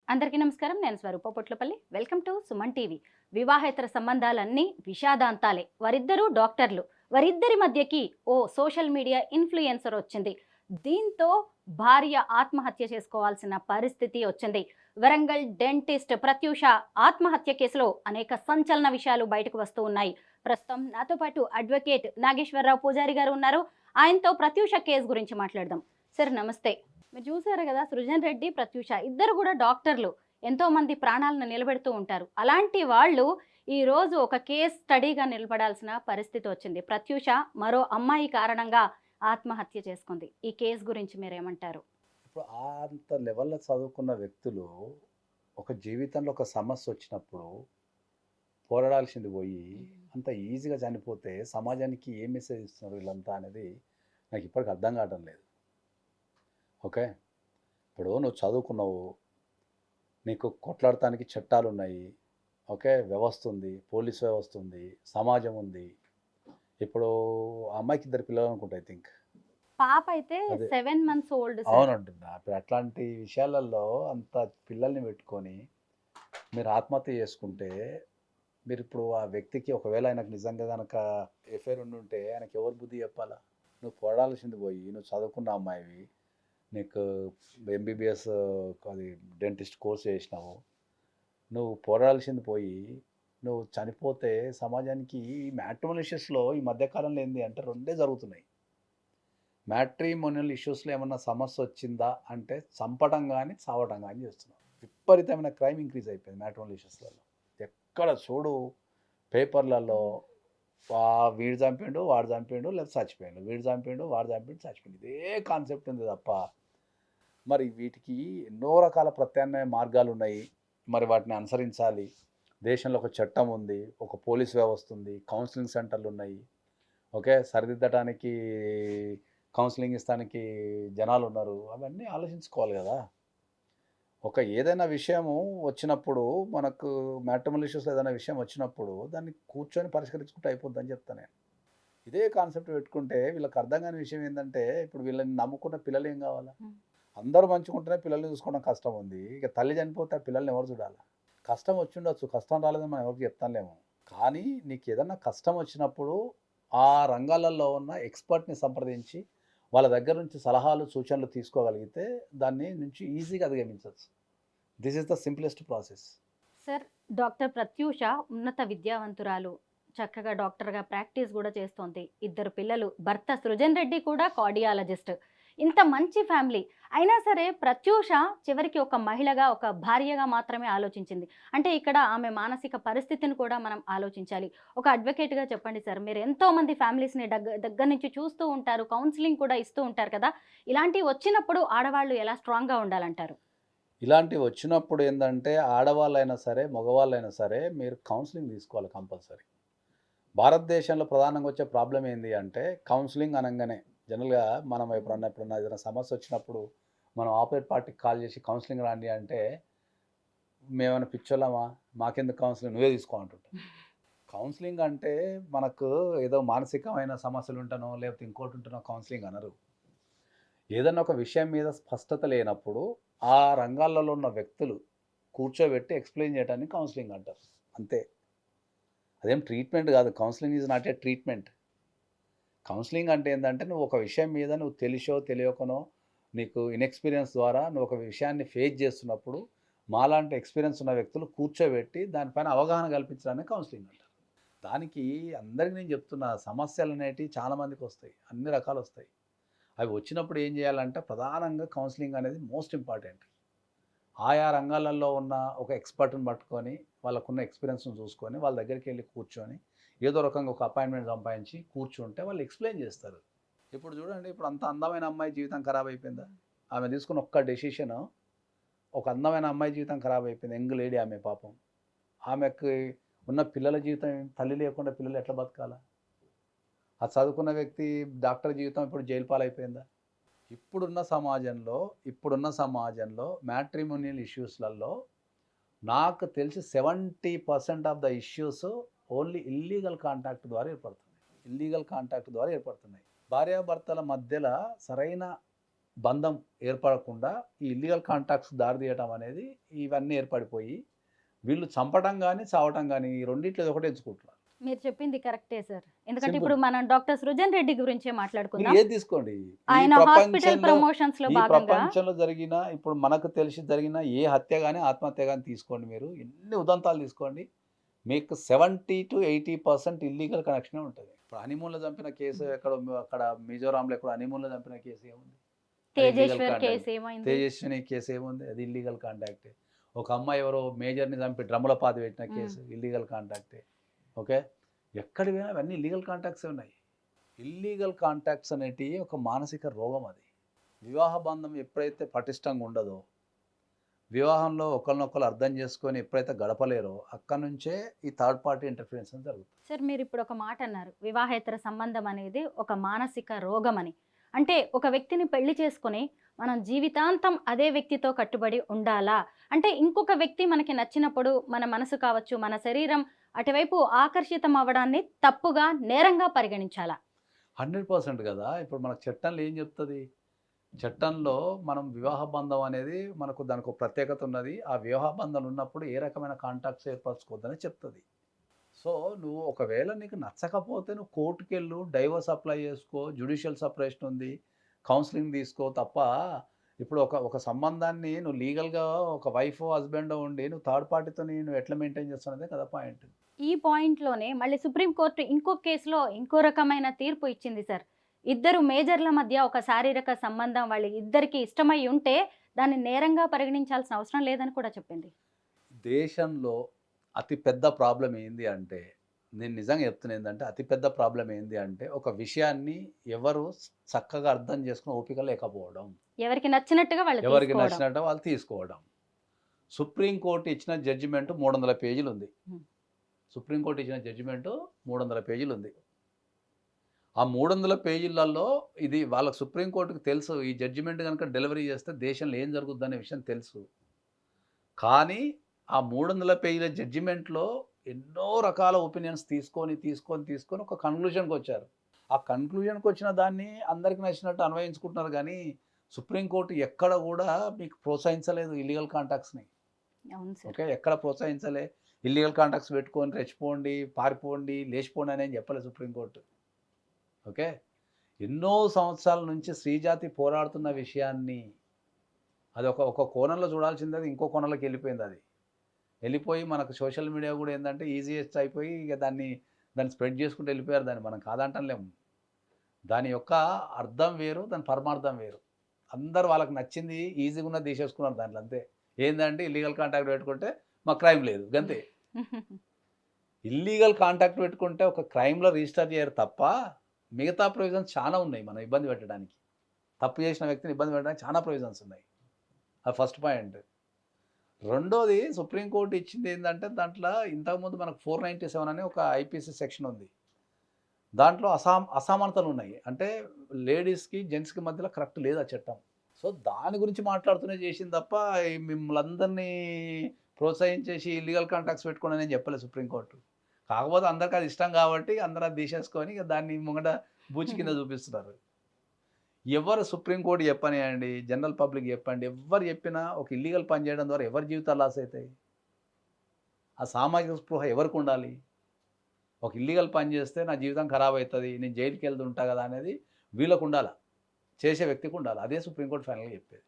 అందరికీ నమస్కారం. నేను Swaroopa Potlapalli. Welcome to Suman TV. వివాహేతర సంబంధాలన్నీ విషాదాంతాలే. వారిద్దరూ డాక్టర్లు. వారిద్దరి మధ్యకి ఓ సోషల్ మీడియా ఇన్‌ఫ్లుయెన్సర్ వచ్చింది. దీంతో భార్య ఆత్మహత్య చేసుకోవాల్సిన పరిస్థితి వచ్చింది. వరంగల్ డెంటిస్ట్ ప్రత్యూష ఆత్మహత్య కేసులో అనేక సంచలన విషయాలు బయటకు వస్తూ ఉన్నాయి. ప్రస్తుతం నాతో పాటు అడ్వకేట్ నాగేశ్వరరావు పూజారి గారు ఉన్నారు. ఆయనతో ప్రత్యూష కేసు గురించి మాట్లాడదాం. సార్ నమస్తే. మీరు చూసారు కదా, సృజన్ రెడ్డి, ప్రత్యూష ఇద్దరు కూడా డాక్టర్లు. ఎంతో మంది ప్రాణాలను నిలబెడుతూ ఉంటారు. అలాంటి వాళ్ళు ఈరోజు ఒక కేస్ స్టడీగా నిలబడాల్సిన పరిస్థితి వచ్చింది. ప్రత్యూష మరో అమ్మాయి కారణంగా ఆత్మహత్య చేసుకుంది. ఈ కేసు గురించి మీరేమంటారు? ఇప్పుడు అంత లెవెల్‌లో చదువుకున్న వ్యక్తులు ఒక జీవితంలో ఒక సమస్య వచ్చినప్పుడు పోరాడాల్సింది పోయి అంత ఈజీగా చనిపోతే సమాజానికి ఏ మెసేజ్ ఇస్తున్నారు వీళ్ళంతా అనేది నాకు ఇప్పటికి అర్థం కావడం లేదు. ఓకే. ఇప్పుడు నువ్వు చదువుకున్నావు, నీకు కొట్లాడటానికి చట్టాలున్నాయి. ఓకే. వ్యవస్థ ఉంది, పోలీస్ వ్యవస్థ ఉంది, సమాజం ఉంది. ఇప్పుడు ఆ అమ్మాయికి ఇద్దరు పిల్లలు అనుకుంటా ఐ థింక్. పాప అయితే అదే 7 మంత్స్ ఓల్డ్ సార్. అవునంటున్నా. ఇప్పుడు అట్లాంటి విషయాలలో అంత పిల్లల్ని పెట్టుకొని మీరు ఆత్మహత్య చేసుకుంటే, మీరిప్పుడు ఆ వ్యక్తికి ఒకవేళ ఆయనకు నిజంగా గనక ఎఫైర్ ఉండుంటే ఆయనకి ఎవరు బుద్ధి చెప్పాలా? నువ్వు పోరాడాల్సింది పోయి, నువ్వు చదువుకున్న అమ్మాయివి, నీకు ఎంబీబీఎస్ అది డెంటిస్ట్ కోర్స్ చేసినావు. నువ్వు పోరాడాల్సింది పోయి, నువ్వు చనిపోతే సమాజానికి ఈ మ్యాట్రిమోనియల్ ఇష్యూస్‌లో ఈ మధ్య కాలంలో ఏంది అంటే రెండే జరుగుతున్నాయి. మ్యాట్రిమోనియల్ ఇష్యూస్‌లో ఏమన్నా సమస్యొచ్చిందా అంటే చంపడం గాని, చావడం గాని చేస్తున్నారు. విపరీతమైన క్రైమ్ ఇంక్రీజ్ అయిపోయింది మ్యాట్రిమోనియల్ ఇష్యూస్‌లలో. ఎక్కడ చూడు పేపర్‌లలో వీడు చంపిండు, వాడు చంపిండు, లేకపోతే చచ్చిపోయిండు. వీడు చంపిండు, వాడు చంపిండు, చచ్చిపోయిండు. ఇదే కాన్సెప్ట్ ఉంది తప్ప, మరి వీటికి ఎన్నో రకాల ప్రత్యామ్నాయ మార్గాలున్నాయి. మరి వాటిని అనుసరించాలి. దేశంలో ఒక చట్టం ఉంది, ఒక పోలీస్ వ్యవస్థ ఉంది, కౌన్సిలింగ్ సెంటర్లున్నాయి. ఓకే. సరిదిద్దటానికి కౌన్సిలింగ్ ఇస్తానికి జనాలున్నారు. అవన్నీ ఆలోచించుకోవాలి గదా! ఏదైనా విషయము వచ్చినప్పుడు మనకు మ్యాట్రిమోనియల్ ఇష్యూస్‌లో ఏదైనా విషయం వచ్చినప్పుడు దాన్ని కూర్చొని పరిష్కరించుకుంటే అయిపోద్దని చెప్తా నేను. ఇదే కాన్సెప్ట్ పెట్టుకుంటే వీళ్ళకి అర్థం కాని విషయం ఏందంటే, ఇప్పుడు వీళ్ళని నమ్ముకున్న పిల్లలు ఏం గావాలా? అందరూ మంచిగుంటేనే పిల్లల్ని చూసుకోవడం కష్టం ఉంది. ఇక తల్లి చనిపోతే ఆ పిల్లల్ని ఎవరు చూడాలా? కష్టం వచ్చుండొచ్చు. కష్టం రాలేదని మనం ఎవరికీ చెప్తాంలేము. కానీ నీకేదన్నా కష్టం వచ్చినప్పుడు ఆ రంగాలలో ఉన్న ఎక్స్‌పర్ట్‌ని సంప్రదించి వాళ్ళ దగ్గర నుంచి సలహాలు, సూచనలు తీసుకోగలిగితే దాన్ని నుంచి ఈజీగా అధిగమించొచ్చు. This is the simplest process. Sir, doctor Pratyusha ఉన్నత విద్యావంతురాలు. చక్కగా డాక్టర్‌గా ప్రాక్టీస్ గూడా చేస్తోంది. ఇద్దరు పిల్లలు. భర్త సృజన్ రెడ్డి కూడా కార్డియాలజిస్ట్. ఇంత మంచి ఫ్యామిలీ. అయినా సరే ప్రత్యూష చివరికి ఒక మహిళగా, ఒక భార్యగా మాత్రమే ఆలోచించింది. అంటే ఇక్కడ ఆమె మానసిక పరిస్థితిని కూడా మనం ఆలోచించాలి. ఒక అడ్వకేట్‌గా చెప్పండి సార్. మీరు ఎంతో మంది ఫ్యామిలీస్‌ని దగ్గర నుంచి చూస్తూ ఉంటారు. కౌన్సెలింగ్ కూడా ఇస్తూ ఉంటారు కదా! ఇలాంటివి వచ్చినప్పుడు ఆడవాళ్ళు ఎలా స్ట్రాంగ్‌గా ఉండాలంటారు? ఇలాంటివి వచ్చినప్పుడు ఏందంటే ఆడవాళ్ళైనా సరే, మగవాళ్ళైనా సరే మీరు కౌన్సెలింగ్ తీసుకోవాలి కంపల్సరీ. భారతదేశంలో ప్రధానంగా వచ్చే ప్రాబ్లమ్ ఏంది అంటే కౌన్సెలింగ్ అనంగానే జనరల్‌గా మనం ఎప్పుడన్నా ఏదైనా సమస్య వచ్చినప్పుడు మనం ఆపోజిట్ పార్టీకి కాల్ చేసి కౌన్సెలింగ్ రండి అంటే, మేమేమైనా పిచ్చోళ్ళమా? మాకెందుకు కౌన్సెలింగ్ నువ్వే తీసుకో అంటుంటాం. కౌన్సెలింగ్ అంటే మనకు ఏదో మానసికమైన సమస్యలుంటనో, లేకపోతే ఇంకోటుంటనో కౌన్సెలింగ్ అనరు. ఏదన్నా ఒక విషయం మీద స్పష్టత లేనప్పుడు, ఆ రంగాలలో ఉన్న వ్యక్తులు కూర్చోబెట్టి ఎక్స్‌ప్లెయిన్ చేయటాన్ని కౌన్సెలింగ్ అంటారు. అంతే. అదేం ట్రీట్మెంట్ గాదు. Counselling is not a treatment. Counselling అంటే ఏందంటే, నువ్వు ఒక విషయం మీద నువ్వు తెలిసో, తెలియకనో నీకు ఇన్‌ఎక్స్‌పీరియన్స్ ద్వారా నువ్వు ఒక విషయాన్ని ఫేస్ చేస్తున్నప్పుడు, మాలాంటి ఎక్స్‌పీరియన్స్ ఉన్న వ్యక్తులు కూర్చోబెట్టి దానిపైన అవగాహన కల్పించడాన్ని కౌన్సెలింగ్ అంటారు. దానికి అందరికి నేను చెప్తున్నా సమస్యలనేటివి చాలా మందికొస్తాయి. అన్ని రకాలొస్తాయి. అవి వచ్చినప్పుడు ఏం చేయాలంటే ప్రధానంగా కౌన్సెలింగ్ అనేది మోస్ట్ ఇంపార్టెంట్. ఆయా రంగాలలో ఉన్న ఒక ఎక్స్‌పర్ట్‌ని పట్టుకొని, వాళ్ళకున్న ఎక్స్‌పీరియన్స్‌ని చూసుకొని, వాళ్ళ దగ్గరికెళ్ళి కూర్చొని, ఏదో రకంగా ఒక అపాయింట్‌మెంట్ సంపాదించి కూర్చుంటే వాళ్ళు ఎక్స్‌ప్లెయిన్ చేస్తారు. ఇప్పుడు చూడండి, ఇప్పుడు అంత అందమైన అమ్మాయి జీవితం ఖరాబ్ అయిపోయిందా? ఆమె తీసుకున్న ఒక్క డెసిషను, ఒక అందమైన అమ్మాయి జీవితం ఖరాబ్ అయిపోయింది. యంగ్ లేడీ ఆమె పాపం. ఆమెకి ఉన్న పిల్లల జీవితం తల్లి లేకుండా పిల్లలు ఎట్లా బతకాలా? ఆ చదువుకున్న వ్యక్తి డాక్టర్ జీవితం ఇప్పుడు జైలు పాలైపోయిందా? ఇప్పుడున్న సమాజంలో మ్యాట్రిమోనియల్ ఇష్యూస్‌లలో నాకు తెలిసి 70% of the issues only illegal contact ద్వారా ఏర్పడుతున్నాయి. భార్యాభర్తల మధ్యల సరైన బంధం ఏర్పడకుండా ఈ ఇల్లీగల్ కాంటాక్ట్స్ దారితీయటం అనేది ఇవన్నీ ఏర్పడిపోయి వీళ్ళు చంపడం కానీ చావటం కానీ ఈ రెండిట్లో ఏదో ఒకటి ఎంచుకుంటున్నారు. మీరు చెప్పింది కరెక్టే సార్. ఎందుకంటే సింపుల్. ఇప్పుడు మనం డాక్టర్ సృజన్ రెడ్డి గురించే మీరు మాట్లాడుకుందాం. ఏది తీసుకోండి, ఆయన హాస్పిటల్ ప్రమోషన్స్ లో ఈ భాగంగా ప్రపంచంలో జరిగిన ఇప్పుడు మనకు తెలిసి జరిగిన ఏ హత్య కానీ ఆత్మహత్య కానీ తీసుకోండి, మీరు ఎన్ని ఉదంతాలు తీసుకోండి, మీకు 70-80% ఇల్లీగల్ కనెక్షనే ఉంటుంది. ఇప్పుడు హనీమూన్లో చంపిన కేసు అక్కడ మిజోరాంలో ఎక్కడ హనీమూన్లో చంపిన కేసు ఏముంది? తేజేశ్వర్ కేసు ఏమైంది? తేజస్విని కేసు ఏముంది? అది ఇల్లీగల్ కాంటాక్టే. ఒక అమ్మాయి ఎవరో మేజర్ని చంపి డ్రమ్ముల పాతి పెట్టిన కేసు ఇల్లీగల్ కాంటాక్టే. ఓకే, ఎక్కడికి పోయినా అవన్నీ ఇల్లీగల్ కాంటాక్ట్స్ ఉన్నాయి. ఇల్లీగల్ కాంటాక్ట్స్ అనేటివి ఒక మానసిక రోగం. అది వివాహ బంధం ఎప్పుడైతే పటిష్టంగా ఉండదో, వివాహంలో ఒకరినొకరు అర్థం చేసుకొని ఎప్పుడైతే గడపలేరో అక్కడ నుంచే ఈ థర్డ్ పార్టీ ఇంటర్ఫిరెన్స్ జరుగుతుంది. సార్ మీరు ఇప్పుడు ఒక మాట అన్నారు, వివాహేతర సంబంధం అనేది ఒక మానసిక రోగం అని. అంటే ఒక వ్యక్తిని పెళ్లి చేసుకొని మనం జీవితాంతం అదే వ్యక్తితో కట్టుబడి ఉండాలా? అంటే ఇంకొక వ్యక్తి మనకి నచ్చినప్పుడు మన మనసు కావచ్చు, మన శరీరం అటువైపు ఆకర్షితం అవ్వడాన్ని తప్పుగా, నేరంగా పరిగణించాలా? 100% కదా. ఇప్పుడు మనకు చట్టంలో ఏం చెప్తుంది? చట్టంలో మనం వివాహ బంధం అనేది మనకు దానికి ఒక ప్రత్యేకత ఉన్నది. ఆ వివాహ బంధం ఉన్నప్పుడు ఏ రకమైన కాంటాక్ట్స్ ఏర్పరచుకోవద్దని చెప్తుంది. సో నువ్వు ఒకవేళ నీకు నచ్చకపోతే నువ్వు కోర్టుకెళ్ళు, డైవర్స్ అప్లై చేసుకో, జ్యుడిషియల్ సపరేషన్ ఉంది, కౌన్సిలింగ్ తీసుకో తప్ప ఇప్పుడు ఒక సంబంధాన్ని నువ్వు లీగల్గా ఒక వైఫ్ హస్బెండ్ ఉండి నువ్వు థర్డ్ పార్టీతో నువ్వు ఎట్లా మెయింటైన్ చేస్తున్నదే కదా పాయింట్. ఈ పాయింట్లోనే మళ్ళీ సుప్రీంకోర్టు ఇంకో కేసులో ఇంకో రకమైన తీర్పు ఇచ్చింది సార్. ఇద్దరు మేజర్ల మధ్య ఒక శారీరక సంబంధం వాళ్ళ ఇద్దరికి ఇష్టమై ఉంటే దాన్ని నేరంగా పరిగణించాల్సిన అవసరం లేదని కూడా చెప్పింది. దేశంలో అతిపెద్ద ప్రాబ్లం ఏంది అంటే, నేను నిజంగా చెప్తున్నా ఏంటంటే అతిపెద్ద ప్రాబ్లం ఏంది అంటే ఒక విషయాన్ని ఎవరు చక్కగా అర్థం చేసుకుని ఓపిక లేకపోవడం, ఎవరికి నచ్చినట్టుగా వాళ్ళు ఎవరికి తీసుకోవడం. నచ్చినట్టు వాళ్ళు తీసుకోవడం. సుప్రీంకోర్టు ఇచ్చిన జడ్జిమెంట్ 300 పేజీలు ఉంది. సుప్రీంకోర్టు ఇచ్చిన జడ్జిమెంట్ 300 పేజీలు ఉంది. ఆ 300 పేజీలలో ఇది వాళ్ళకి సుప్రీంకోర్టుకు తెలుసు, ఈ జడ్జిమెంట్ కనుక డెలివరీ చేస్తే దేశంలో ఏం జరుగుద్ది అనే విషయం తెలుసు. కానీ ఆ 300 పేజీల జడ్జిమెంట్లో ఎన్నో రకాల ఒపీనియన్స్ తీసుకొని ఒక కన్క్లూజన్కి వచ్చారు. ఆ కన్క్లూజన్కి వచ్చిన దాన్ని అందరికి నచ్చినట్టు అన్వయించుకుంటున్నారు. కానీ సుప్రీంకోర్టు ఎక్కడ కూడా మీకు ప్రోత్సహించలేదు ఇల్లీగల్ కాంటాక్ట్స్ని. అవును సార్. ఓకే, ఎక్కడ ప్రోత్సహించలే. ఇల్లీగల్ కాంటాక్ట్స్ పెట్టుకొని రెచ్చిపోండి, పారిపోండి, లేచిపోండి అని చెప్పలేదు సుప్రీంకోర్టు. ఓకే, ఎన్నో సంవత్సరాల నుంచి స్త్రీజాతి పోరాడుతున్న విషయాన్ని అది ఒక కోణంలో చూడాల్సింది, అది ఇంకో కోణంలోకి వెళ్ళిపోయింది. అది వెళ్ళిపోయి మనకు సోషల్ మీడియా కూడా ఏంటంటే ఈజీయెస్ట్ అయిపోయి ఇక దాన్ని స్ప్రెడ్ చేసుకుంటూ వెళ్ళిపోయారు. దాన్ని మనం కాదంటలేము. దాని యొక్క అర్థం వేరు, దాని పరమార్థం వేరు. అందరు వాళ్ళకి నచ్చింది ఈజీగా ఉన్నది తీసేసుకున్నారు దాంట్లో, అంతే. ఏంటంటే ఇల్లీగల్ కాంటాక్ట్ పెట్టుకుంటే మా క్రైమ్ లేదు, గంతే. ఇల్లీగల్ కాంటాక్ట్ పెట్టుకుంటే ఒక క్రైమ్లో రిజిస్టర్ చేయరు తప్ప మిగతా ప్రొవిజన్స్ చాలా ఉన్నాయి మనం ఇబ్బంది పెట్టడానికి. తప్పు చేసిన వ్యక్తిని ఇబ్బంది పెట్టడానికి చాలా ప్రొవిజన్స్ ఉన్నాయి. అది ఫస్ట్ పాయింట్. రెండోది, సుప్రీంకోర్టు ఇచ్చింది ఏంటంటే దాంట్లో ఇంతకుముందు మనకు 497 అనే ఒక ఐపీసీ సెక్షన్ ఉంది. దాంట్లో అసమానతలు ఉన్నాయి. అంటే లేడీస్కి జెంట్స్కి మధ్యలో కరెక్ట్ లేదు ఆ చట్టం. సో దాని గురించి మాట్లాడుతూనే చేసింది తప్ప మిమ్మల్ని అందరినీ ప్రోత్సహించేసి ఇల్లీగల్ కాంటాక్ట్స్ పెట్టుకోండి అని చెప్పలేదు సుప్రీంకోర్టు. కాకపోతే అందరికి అది ఇష్టం కాబట్టి అందరూ అది తీసేసుకొని ఇక దాన్ని ముంగట బూచి కింద చూపిస్తున్నారు. ఎవరు సుప్రీంకోర్టు చెప్పనియండి, జనరల్ పబ్లిక్ చెప్పండి, ఎవరు చెప్పినా ఒక ఇల్లీగల్ పని చేయడం ద్వారా ఎవరి జీవితాలు లాస్ అవుతాయి? ఆ సామాజిక స్పృహ ఎవరికి ఉండాలి? ఒక ఇల్లీగల్ పని చేస్తే నా జీవితం ఖరాబ్ అవుతుంది, నేను జైలుకి వెళ్తుంటా కదా అనేది వీళ్ళకు ఉండాలి, చేసే వ్యక్తికి ఉండాలి. అదే సుప్రీంకోర్టు ఫైనల్గా చెప్పేది.